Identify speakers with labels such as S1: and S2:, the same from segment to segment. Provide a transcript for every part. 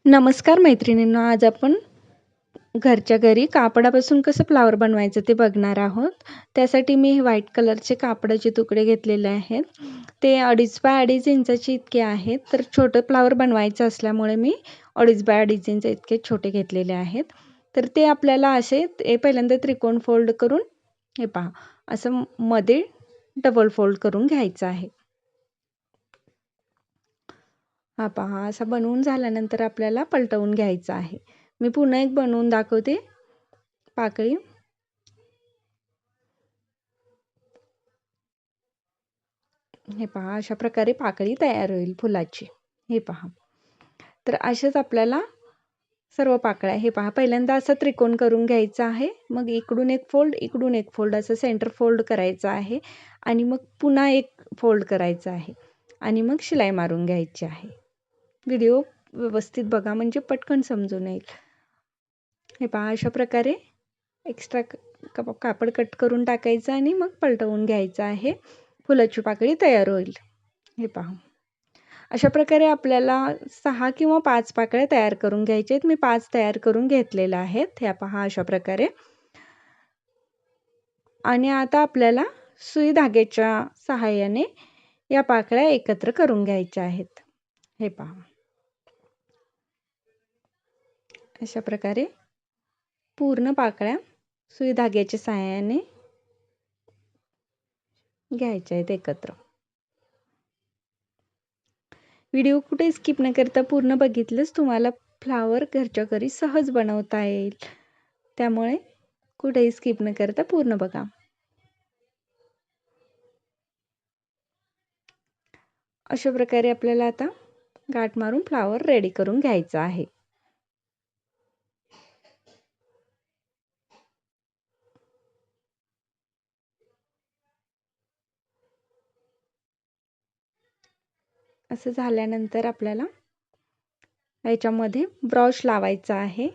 S1: नमस्कार मैत्रिणींनो, आज आपण घरच्या घरी कापडापासून कसं फ्लावर बनवायचं ते बघणार आहोत. त्यासाठी मी व्हाईट कलरचे कापडाचे तुकडे घेतलेले आहेत. ते 2.5 बाय 2.5 इंचाचे इतके आहेत. तर छोटं फ्लावर बनवायचं असल्यामुळे मी 2.5 बाय 2.5 इंच इतके छोटे घेतलेले आहेत. तर ते आपल्याला असे पहिल्यांदा त्रिकोण फोल्ड करून हे पहा असं मध्ये डबल फोल्ड करून घ्यायचं आहे. हा पहा असा बनवून झाल्यानंतर आपल्याला पलटवून घ्यायचा आहे. मी पुन्हा एक बनवून दाखवते पाकळी. हे पहा अशा प्रकारे पाकळी तयार होईल फुलाची. हे पहा. तर असेच आपल्याला सर्व पाकळ्या हे पहा पहिल्यांदा असं त्रिकोण करून घ्यायचा आहे. मग इकडून एक फोल्ड, इकडून एक फोल्ड असं सेंटर फोल्ड करायचं आहे आणि मग पुन्हा एक फोल्ड करायचा आहे आणि मग शिलाई मारून घ्यायची आहे. व्हिडिओ व्यवस्थित बघा म्हणजे पटकन समजून येईल. हे पहा अशा प्रकारे एक्स्ट्रा कापड कट करून टाकायचं आणि मग पलटवून घ्यायचं आहे. फुलाची पाकळी तयार होईल. हे पहा अशा प्रकारे आपल्याला 6 किंवा 5 पाकळ्या तयार करून घ्यायच्या आहेत. मी 5 तयार करून घेतलेल्या आहेत. ह्या पहा अशा प्रकारे. आणि आता आपल्याला सुई धाग्याच्या सहाय्याने या पाकळ्या एकत्र करून घ्यायच्या आहेत. हे पहा अशा प्रकारे पूर्ण पाकळ्या सुई धाग्याच्या सहाय्याने घ्यायच्या आहेत एकत्र. व्हिडिओ कुठे स्किप न करता पूर्ण बघितलंच तुम्हाला फ्लावर घरच्या घरी सहज बनवता येईल. त्यामुळे कुठेही स्किप न करता पूर्ण बघा. अशा प्रकारे आपल्याला आता गाठ मारून फ्लावर रेडी करून घ्यायचा आहे. असं झाल्यानंतर आपल्याला याच्यामध्ये ब्रश लावायचा आहे.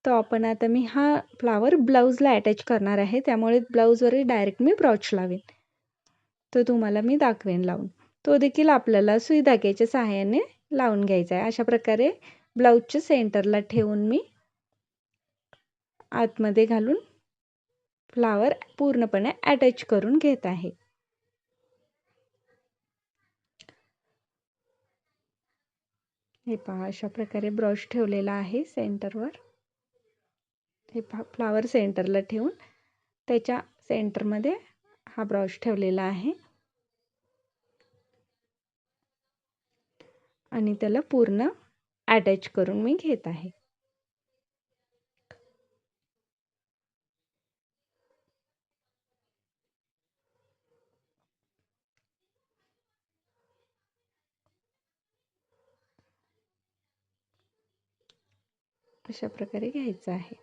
S1: तो आपण आता मी हा फ्लावर ब्लाऊजला अटॅच करणार आहे. त्यामुळे ब्लाऊजवर डायरेक्ट मी ब्रश लावेन. तो तुम्हाला मी दाखवेन लावून. तो देखील आपल्याला सुई धाग्याच्या सहाय्याने लावून घ्यायचा आहे. अशा प्रकारे ब्लाऊजच्या सेंटरला ठेवून मी आतमध्ये घालून फ्लावर पूर्णपणे अटॅच करून घेत आहे. हे पहा अशा प्रकारे ब्रश ठेवलेला आहे सेंटरवर. हे पहा फ्लावर सेंटरला ठेवून त्याच्या सेंटरमध्ये हा ब्रश ठेवलेला आहे आणि त्याला पूर्ण अटॅच करून मी घेत आहे. अशा प्रकारे घ्यायचं आहे.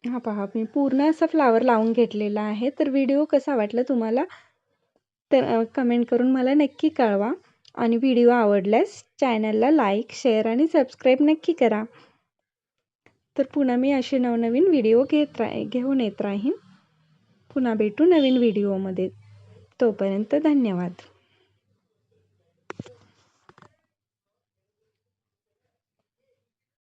S1: हा पहा मी पूर्ण असा फ्लावर लावून घेतलेला आहे. तर व्हिडिओ कसा वाटला तुम्हाला तर कमेंट करून मला नक्की कळवा आणि व्हिडिओ आवडल्यास चॅनलला लाईक, शेअर आणि सबस्क्राईब नक्की करा. तर पुन्हा मी असे नवनवीन व्हिडिओ घेऊन येत राहीन. पुन्हा भेटू नवीन व्हिडिओमध्ये. तोपर्यंत धन्यवाद.